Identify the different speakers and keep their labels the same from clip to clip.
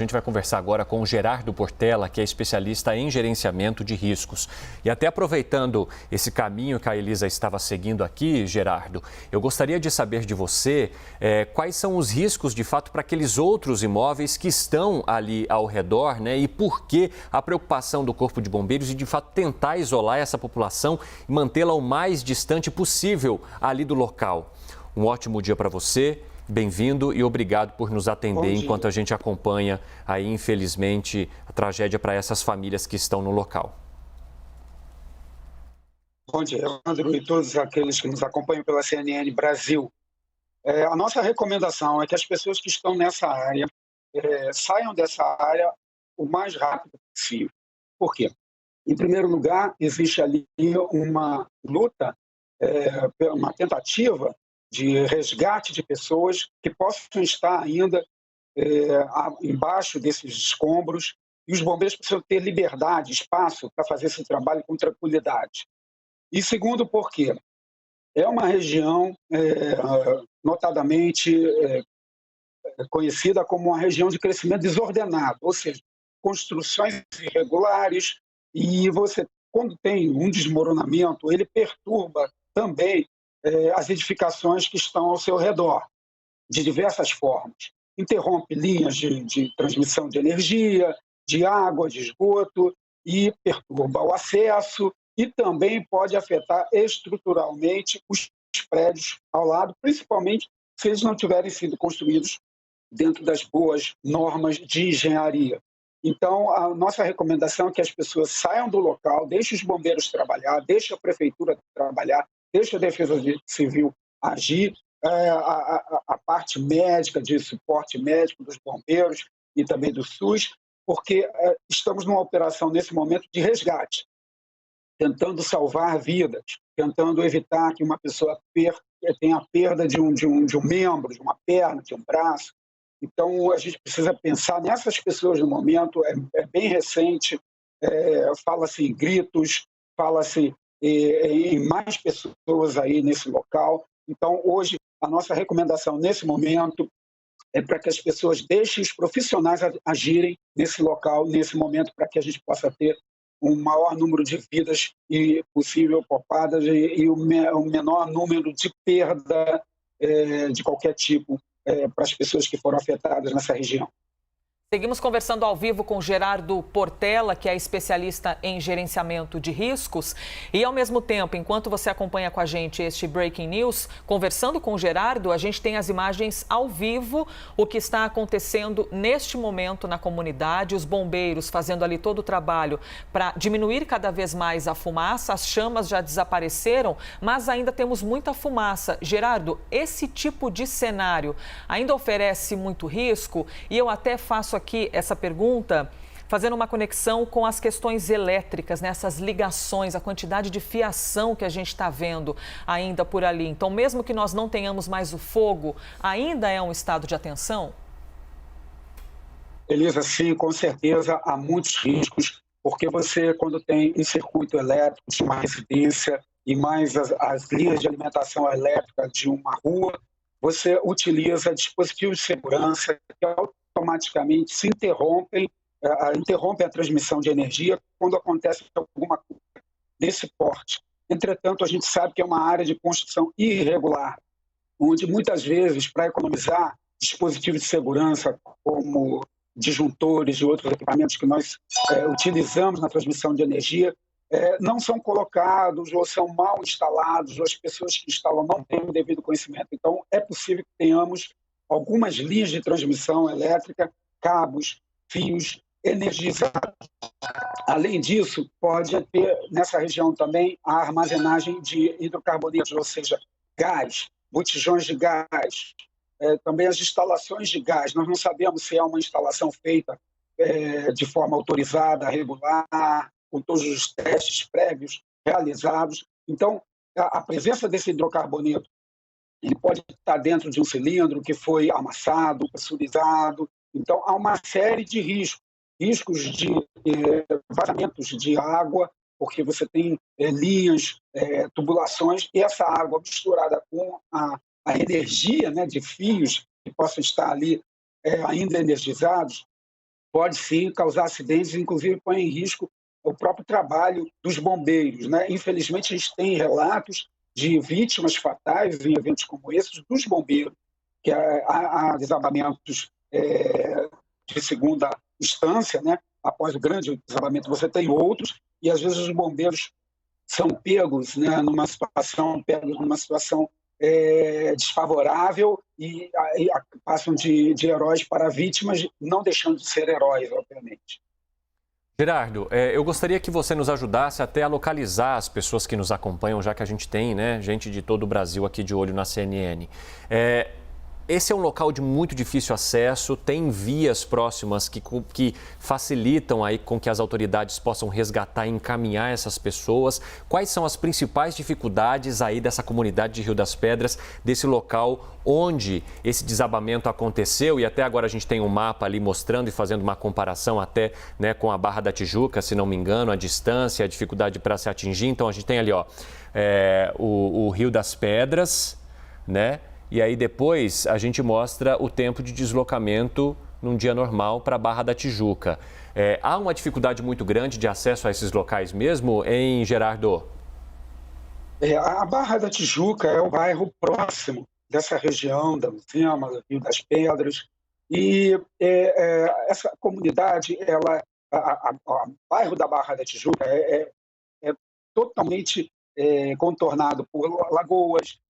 Speaker 1: A gente vai conversar agora com o Gerardo Portela, que é especialista em gerenciamento de riscos. E até aproveitando esse caminho que a Elisa estava seguindo aqui, Gerardo, eu gostaria de saber de você quais são os riscos, de fato, para aqueles outros imóveis que estão ali ao redor, né? E por que a preocupação do Corpo de Bombeiros de fato, tentar isolar essa população e mantê-la o mais distante possível ali do local. Um ótimo dia para você. Bem-vindo e obrigado por nos atender enquanto a gente acompanha aí, infelizmente, a tragédia para essas famílias que estão no local.
Speaker 2: Bom dia, Evandro, e todos aqueles que nos acompanham pela CNN Brasil. A nossa recomendação é que as pessoas que estão nessa área saiam dessa área o mais rápido possível. Por quê? Em primeiro lugar, existe ali uma luta, uma tentativa de resgate de pessoas que possam estar ainda embaixo desses escombros, e os bombeiros precisam ter liberdade, espaço para fazer esse trabalho com tranquilidade. E segundo, porque é uma região notadamente conhecida como uma região de crescimento desordenado, ou seja, construções irregulares, e você, quando tem um desmoronamento, ele perturba também as edificações que estão ao seu redor, de diversas formas. Interrompe linhas de transmissão de energia, de água, de esgoto, e perturba o acesso, e também pode afetar estruturalmente os prédios ao lado, principalmente se eles não tiverem sido construídos dentro das boas normas de engenharia. Então, a nossa recomendação é que as pessoas saiam do local, deixem os bombeiros trabalhar, deixem a prefeitura trabalhar, deixe a Defesa Civil agir, a parte médica, de suporte médico dos bombeiros e também do SUS, porque estamos numa operação, nesse momento, de resgate, tentando salvar vidas, tentando evitar que uma pessoa tenha a perda de um membro, de uma perna, de um braço. Então, a gente precisa pensar nessas pessoas no momento, é bem recente, fala-se em gritos, fala-se em mais pessoas aí nesse local. Então, hoje, a nossa recomendação nesse momento é para que as pessoas deixem os profissionais agirem nesse local, nesse momento, para que a gente possa ter um maior número de vidas possível poupadas e o menor número de perda de qualquer tipo para as pessoas que foram afetadas nessa região.
Speaker 3: Seguimos conversando ao vivo com Gerardo Portela, que é especialista em gerenciamento de riscos. E, ao mesmo tempo, enquanto você acompanha com a gente este Breaking News, conversando com o Gerardo, a gente tem as imagens ao vivo, o que está acontecendo neste momento na comunidade, os bombeiros fazendo ali todo o trabalho para diminuir cada vez mais a fumaça. As chamas já desapareceram, mas ainda temos muita fumaça. Gerardo, esse tipo de cenário ainda oferece muito risco? E eu até faço aqui essa pergunta fazendo uma conexão com as questões elétricas, nessas ligações, a quantidade de fiação que a gente está vendo ainda por ali. Então, mesmo que nós não tenhamos mais o fogo, ainda é um estado de atenção?
Speaker 2: Elisa, sim, com certeza há muitos riscos, porque você, quando tem um circuito elétrico de uma residência e mais as linhas de alimentação elétrica de uma rua, você utiliza dispositivos de segurança que automaticamente se interrompem a transmissão de energia quando acontece alguma coisa desse porte. Entretanto, a gente sabe que é uma área de construção irregular, onde muitas vezes, para economizar, dispositivos de segurança como disjuntores e outros equipamentos que nós utilizamos na transmissão de energia, não são colocados ou são mal instalados, ou as pessoas que instalam não têm o devido conhecimento. Então, é possível que tenhamos algumas linhas de transmissão elétrica, cabos, fios energizados. Além disso, pode ter nessa região também a armazenagem de hidrocarbonetos, ou seja, gás, botijões de gás, também as instalações de gás. Nós não sabemos se é uma instalação feita de forma autorizada, regular, com todos os testes prévios realizados. Então, a presença desse hidrocarboneto, ele pode estar dentro de um cilindro que foi amassado, pressurizado. Então, há uma série de riscos de vazamentos de água, porque você tem linhas, tubulações, e essa água misturada com a energia, né, de fios que possam estar ali ainda energizados, pode sim causar acidentes, inclusive põe em risco o próprio trabalho dos bombeiros, né? Infelizmente, a gente tem relatos de vítimas fatais em eventos como esses dos bombeiros, que há desabamentos de segunda instância, né? Após o grande desabamento, você tem outros, e às vezes os bombeiros são pegos, né, numa situação desfavorável e passam de heróis para vítimas, não deixando de ser heróis, obviamente.
Speaker 1: Gerardo, eu gostaria que você nos ajudasse até a localizar as pessoas que nos acompanham, já que a gente tem, né, gente de todo o Brasil aqui de olho na CNN. Esse é um local de muito difícil acesso, tem vias próximas que facilitam aí com que as autoridades possam resgatar e encaminhar essas pessoas. Quais são as principais dificuldades aí dessa comunidade de Rio das Pedras, desse local onde esse desabamento aconteceu? E até agora a gente tem um mapa ali mostrando e fazendo uma comparação até, né, com a Barra da Tijuca, se não me engano, a distância, a dificuldade para se atingir. Então a gente tem ali, ó, o Rio das Pedras, né? E aí depois a gente mostra o tempo de deslocamento num dia normal para a Barra da Tijuca. Há uma dificuldade muito grande de acesso a esses locais mesmo, hein, Gerardo?
Speaker 2: A Barra da Tijuca é o bairro próximo dessa região da Uzema, do Rio das Pedras. E essa comunidade, o bairro da Barra da Tijuca é totalmente contornado por lagoas,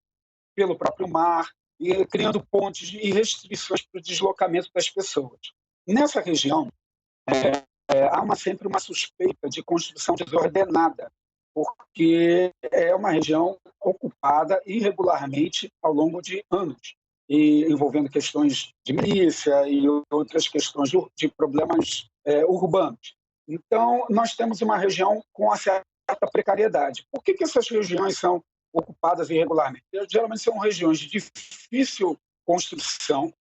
Speaker 2: pelo próprio mar, e criando pontes e restrições para o deslocamento das pessoas. Nessa região, há sempre uma suspeita de construção desordenada, porque é uma região ocupada irregularmente ao longo de anos, e envolvendo questões de milícia e outras questões de problemas urbanos. Então, nós temos uma região com uma certa precariedade. Por que essas regiões são ocupadas irregularmente? Geralmente são regiões de difícil construção,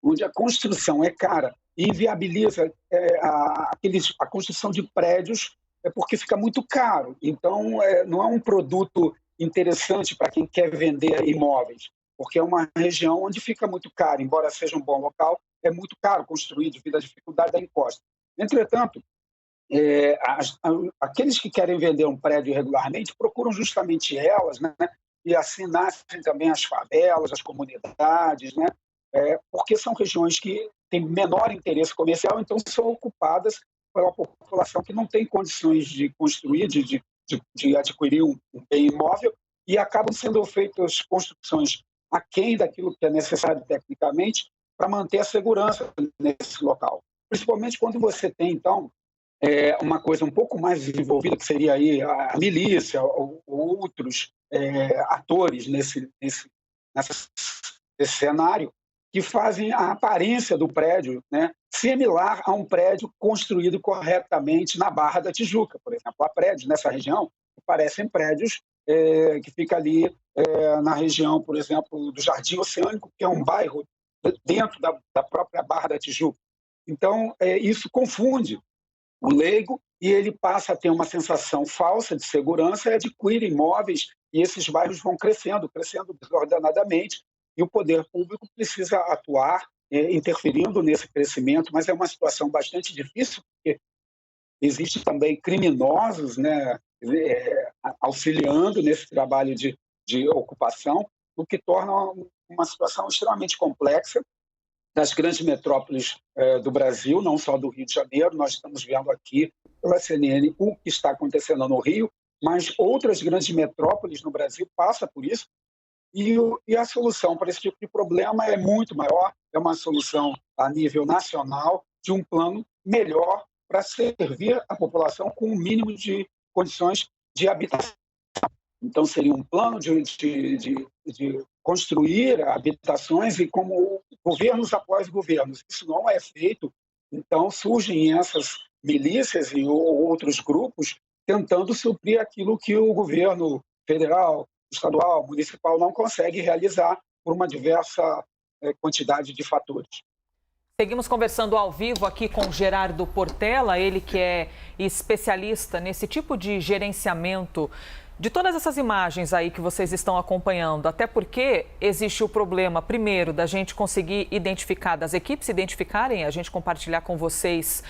Speaker 2: onde a construção é cara e inviabiliza a construção de prédios, porque fica muito caro. Então, não é um produto interessante para quem quer vender imóveis, porque é uma região onde fica muito caro, embora seja um bom local, é muito caro construir devido à dificuldade da encosta. Entretanto, aqueles que querem vender um prédio irregularmente procuram justamente elas, né? E assim nascem também as favelas, as comunidades, né? Porque são regiões que têm menor interesse comercial, então são ocupadas pela população que não tem condições de construir, de adquirir um bem imóvel, e acabam sendo feitas construções aquém daquilo que é necessário tecnicamente para manter a segurança nesse local. Principalmente quando você tem, então, uma coisa um pouco mais desenvolvida, que seria aí a milícia ou outros atores nesse cenário, que fazem a aparência do prédio, né, similar a um prédio construído corretamente na Barra da Tijuca, por exemplo. Há prédios nessa região que parecem prédios que ficam ali na região, por exemplo, do Jardim Oceânico, que é um bairro dentro da própria Barra da Tijuca. Então, isso confunde o leigo, e ele passa a ter uma sensação falsa de segurança e adquire imóveis, e esses bairros vão crescendo desordenadamente, e o poder público precisa atuar, interferindo nesse crescimento, mas é uma situação bastante difícil, porque existem também criminosos, né, auxiliando nesse trabalho de ocupação, o que torna uma situação extremamente complexa. Das grandes metrópoles do Brasil, não só do Rio de Janeiro, nós estamos vendo aqui pela CNN o que está acontecendo no Rio, mas outras grandes metrópoles no Brasil passam por isso, e a solução para esse tipo de problema é muito maior, é uma solução a nível nacional, de um plano melhor para servir a população com o mínimo de condições de habitação. Então, seria um plano de construir habitações, e como governos após governos. Isso não é feito, então surgem essas milícias e outros grupos tentando suprir aquilo que o governo federal, estadual, municipal não consegue realizar por uma diversa quantidade de fatores.
Speaker 3: Seguimos conversando ao vivo aqui com Gerardo Portela, ele que é especialista nesse tipo de gerenciamento De todas essas imagens aí que vocês estão acompanhando, até porque existe o problema, primeiro, da gente conseguir identificar, das equipes identificarem, a gente compartilhar com vocês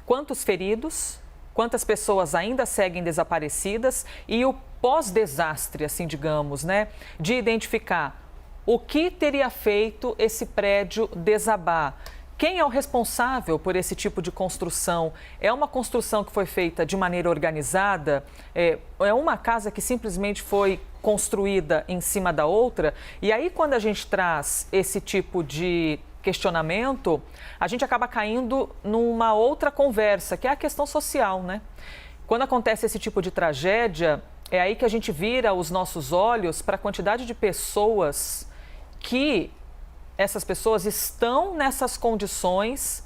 Speaker 3: quantos feridos, quantas pessoas ainda seguem desaparecidas e o pós-desastre, assim digamos, né, de identificar o que teria feito esse prédio desabar. Quem é o responsável por esse tipo de construção? É uma construção que foi feita de maneira organizada? É uma casa que simplesmente foi construída em cima da outra? E aí, quando a gente traz esse tipo de questionamento, a gente acaba caindo numa outra conversa, que é a questão social, né? Quando acontece esse tipo de tragédia, é aí que a gente vira os nossos olhos para a quantidade de pessoas que essas pessoas estão nessas condições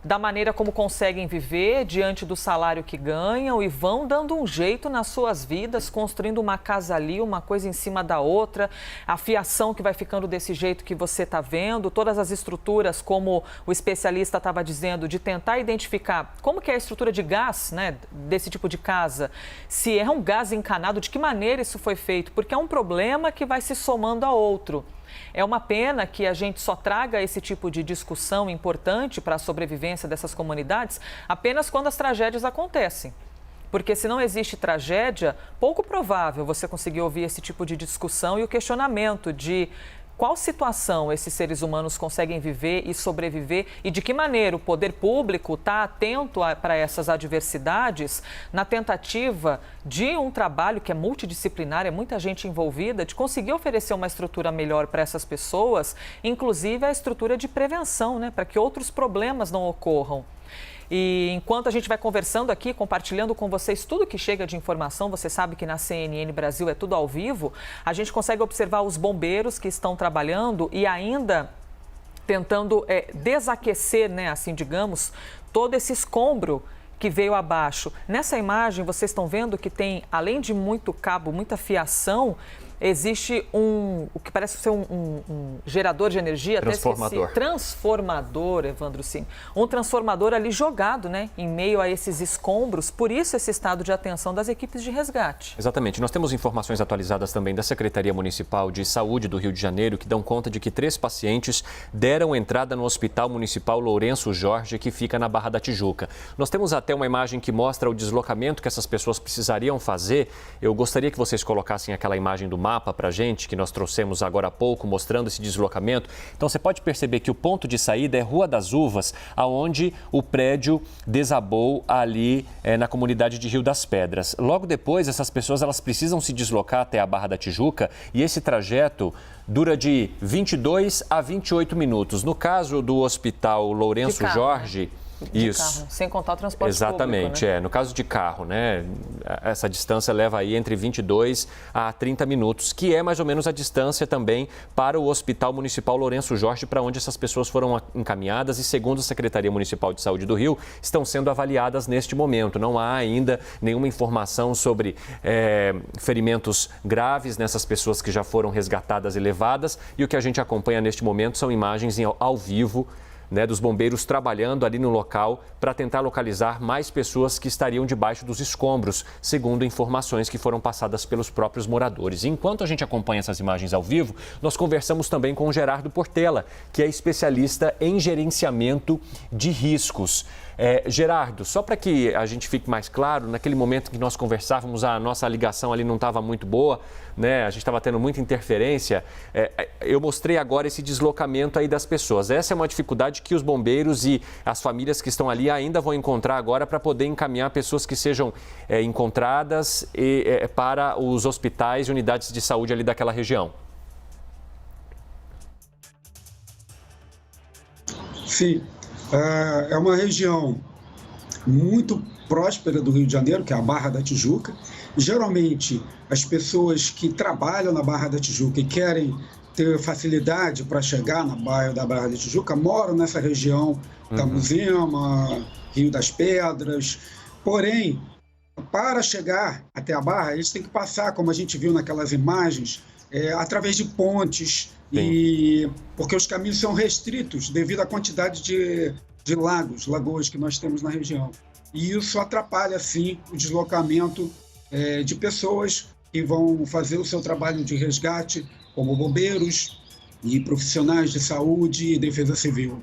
Speaker 3: da maneira como conseguem viver, diante do salário que ganham e vão dando um jeito nas suas vidas, construindo uma casa ali, uma coisa em cima da outra, a fiação que vai ficando desse jeito que você está vendo, todas as estruturas, como o especialista estava dizendo, de tentar identificar como que é a estrutura de gás, né, desse tipo de casa, se é um gás encanado, de que maneira isso foi feito, porque é um problema que vai se somando a outro. É uma pena que a gente só traga esse tipo de discussão importante para a sobrevivência dessas comunidades apenas quando as tragédias acontecem. Porque se não existe tragédia, pouco provável você conseguir ouvir esse tipo de discussão e o questionamento de qual situação esses seres humanos conseguem viver e sobreviver e de que maneira o poder público está atento para essas adversidades na tentativa de um trabalho que é multidisciplinar, é muita gente envolvida, de conseguir oferecer uma estrutura melhor para essas pessoas, inclusive a estrutura de prevenção, né, para que outros problemas não ocorram. E enquanto a gente vai conversando aqui, compartilhando com vocês tudo que chega de informação, você sabe que na CNN Brasil é tudo ao vivo, a gente consegue observar os bombeiros que estão trabalhando e ainda tentando desaquecer, né, assim digamos, todo esse escombro que veio abaixo. Nessa imagem, vocês estão vendo que tem, além de muito cabo, muita fiação, existe o que parece ser um gerador de energia.
Speaker 1: Transformador.
Speaker 3: Transformador, Evandro, sim. Um transformador ali jogado, né, em meio a esses escombros. Por isso esse estado de atenção das equipes de resgate.
Speaker 1: Exatamente. Nós temos informações atualizadas também da Secretaria Municipal de Saúde do Rio de Janeiro, que dão conta de que 3 pacientes deram entrada no Hospital Municipal Lourenço Jorge, que fica na Barra da Tijuca. Nós temos até uma imagem que mostra o deslocamento que essas pessoas precisariam fazer. Eu gostaria que vocês colocassem aquela imagem do mapa para a gente, que nós trouxemos agora há pouco, mostrando esse deslocamento. Então, você pode perceber que o ponto de saída é Rua das Uvas, aonde o prédio desabou ali na comunidade de Rio das Pedras. Logo depois, essas pessoas elas precisam se deslocar até a Barra da Tijuca e esse trajeto dura de 22 a 28 minutos. No caso do Hospital Lourenço Jorge...
Speaker 3: Né? Isso. Carro, sem contar o transporte
Speaker 1: Exatamente,
Speaker 3: público, né?
Speaker 1: No caso de carro, né? Essa distância leva aí entre 22 a 30 minutos, que é mais ou menos a distância também para o Hospital Municipal Lourenço Jorge, para onde essas pessoas foram encaminhadas e, segundo a Secretaria Municipal de Saúde do Rio, estão sendo avaliadas neste momento. Não há ainda nenhuma informação sobre ferimentos graves nessas pessoas que já foram resgatadas e levadas, e o que a gente acompanha neste momento são imagens ao vivo, né, dos bombeiros trabalhando ali no local para tentar localizar mais pessoas que estariam debaixo dos escombros, segundo informações que foram passadas pelos próprios moradores. Enquanto a gente acompanha essas imagens ao vivo, nós conversamos também com o Gerardo Portela, que é especialista em gerenciamento de riscos. Gerardo, só para que a gente fique mais claro, naquele momento que nós conversávamos, a nossa ligação ali não estava muito boa, né? A gente estava tendo muita interferência. Eu mostrei agora esse deslocamento aí das pessoas. Essa é uma dificuldade que os bombeiros e as famílias que estão ali ainda vão encontrar agora para poder encaminhar pessoas que sejam encontradas para os hospitais e unidades de saúde ali daquela região.
Speaker 2: Sim. É uma região muito próspera do Rio de Janeiro, que é a Barra da Tijuca. Geralmente, as pessoas que trabalham na Barra da Tijuca e querem ter facilidade para chegar na bairro da Barra da Tijuca moram nessa região, Camuzema, Rio das Pedras. Porém, para chegar até a Barra, eles têm que passar, como a gente viu naquelas imagens, através de pontes, porque os caminhos são restritos devido à quantidade de lagoas que nós temos na região. E isso atrapalha, sim, o deslocamento de pessoas que vão fazer o seu trabalho de resgate, como bombeiros e profissionais de saúde e defesa civil.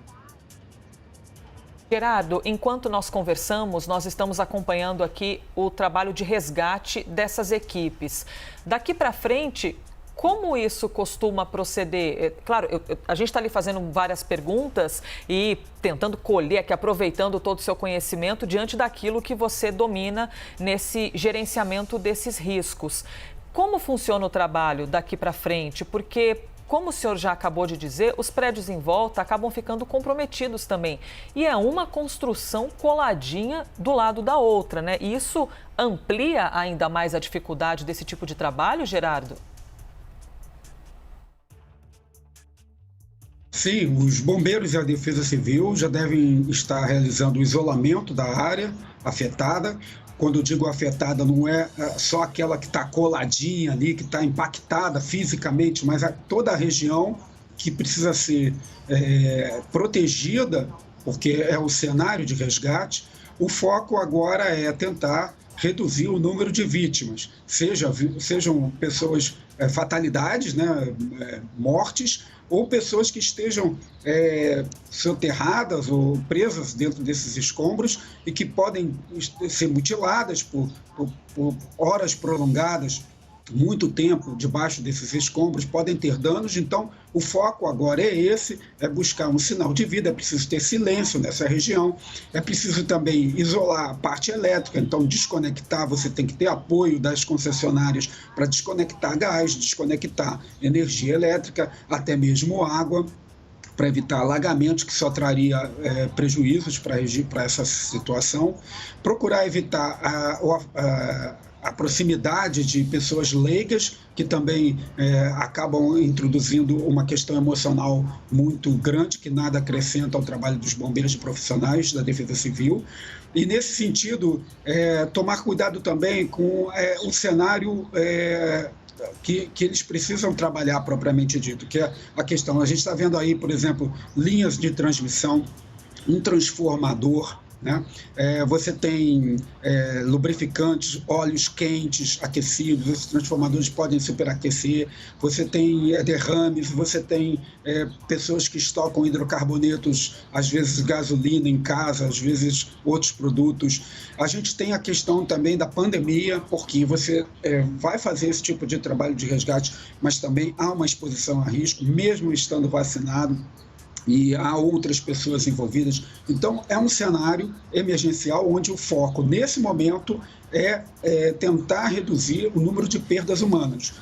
Speaker 3: Gerardo, enquanto nós conversamos, nós estamos acompanhando aqui o trabalho de resgate dessas equipes. Daqui para frente, como isso costuma proceder? Claro, a gente está ali fazendo várias perguntas e tentando colher aqui, aproveitando todo o seu conhecimento diante daquilo que você domina nesse gerenciamento desses riscos. Como funciona o trabalho daqui para frente? Porque, como o senhor já acabou de dizer, os prédios em volta acabam ficando comprometidos também. E é uma construção coladinha do lado da outra, né? E isso amplia ainda mais a dificuldade desse tipo de trabalho, Gerardo?
Speaker 2: Sim, os bombeiros e a defesa civil já devem estar realizando o isolamento da área afetada. Quando eu digo afetada, não é só aquela que está coladinha ali, que está impactada fisicamente, mas toda a região que precisa ser protegida, porque é o cenário de resgate. O foco agora é tentar reduzir o número de vítimas, sejam pessoas, fatalidades, né, mortes, ou pessoas que estejam soterradas ou presas dentro desses escombros e que podem ser mutiladas por horas prolongadas, muito tempo debaixo desses escombros, podem ter danos. Então, o foco agora é esse, é buscar um sinal de vida, é preciso ter silêncio nessa região, é preciso também isolar a parte elétrica, então desconectar, você tem que ter apoio das concessionárias para desconectar gás, desconectar energia elétrica, até mesmo água, para evitar alagamentos, que só traria prejuízos para essa situação, procurar evitar a proximidade de pessoas leigas, que também acabam introduzindo uma questão emocional muito grande, que nada acrescenta ao trabalho dos bombeiros e profissionais da Defesa Civil. E, nesse sentido, tomar cuidado também com o cenário que eles precisam trabalhar propriamente dito, que é a questão. A gente está vendo aí, por exemplo, linhas de transmissão, um transformador, né? Você tem lubrificantes, óleos quentes, aquecidos, esses transformadores podem superaquecer, você tem derrames, você tem pessoas que estocam hidrocarbonetos, às vezes gasolina em casa, às vezes outros produtos. A gente tem a questão também da pandemia, porque você vai fazer esse tipo de trabalho de resgate, mas também há uma exposição a risco, mesmo estando vacinado, e há outras pessoas envolvidas. Então, é um cenário emergencial onde o foco, nesse momento, é tentar reduzir o número de perdas humanas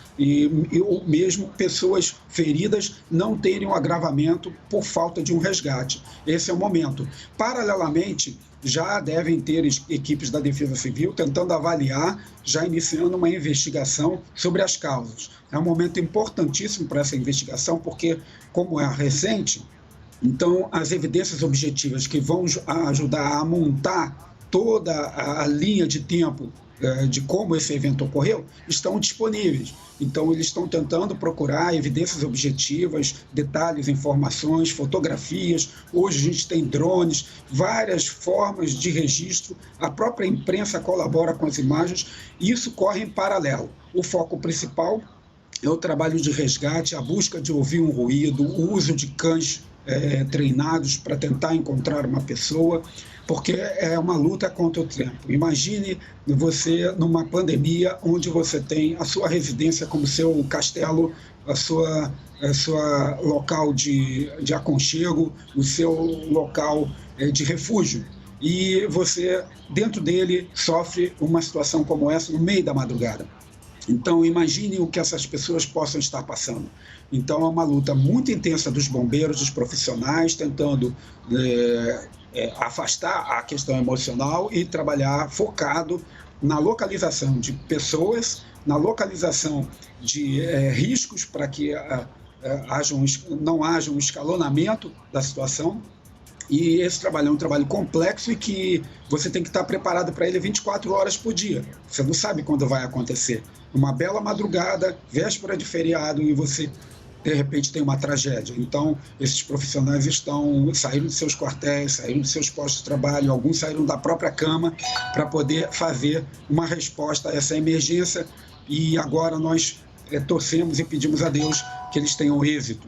Speaker 2: ou mesmo pessoas feridas não terem um agravamento por falta de um resgate. Esse é o momento. Paralelamente, já devem ter equipes da Defesa Civil tentando avaliar, já iniciando uma investigação sobre as causas. É um momento importantíssimo para essa investigação, porque, como é recente, então, as evidências objetivas que vão ajudar a montar toda a linha de tempo de como esse evento ocorreu, estão disponíveis. Então, eles estão tentando procurar evidências objetivas, detalhes, informações, fotografias. Hoje a gente tem drones, várias formas de registro. A própria imprensa colabora com as imagens e isso corre em paralelo. O foco principal é o trabalho de resgate, a busca de ouvir um ruído, o uso de cães treinados para tentar encontrar uma pessoa, porque é uma luta contra o tempo. Imagine você numa pandemia onde você tem a sua residência como seu castelo, a sua local de aconchego, o seu local de refúgio. E você, dentro dele, sofre uma situação como essa no meio da madrugada. Então, imagine o que essas pessoas possam estar passando. Então, é uma luta muito intensa dos bombeiros, dos profissionais, tentando afastar a questão emocional e trabalhar focado na localização de pessoas, na localização de riscos para que não haja um escalonamento da situação. E esse trabalho é um trabalho complexo e que você tem que estar preparado para ele 24 horas por dia. Você não sabe quando vai acontecer. Uma bela madrugada, véspera de feriado, e você de repente tem uma tragédia. Então, esses profissionais saíram de seus quartéis, saíram de seus postos de trabalho, alguns saíram da própria cama para poder fazer uma resposta a essa emergência, e agora nós torcemos e pedimos a Deus que eles tenham êxito.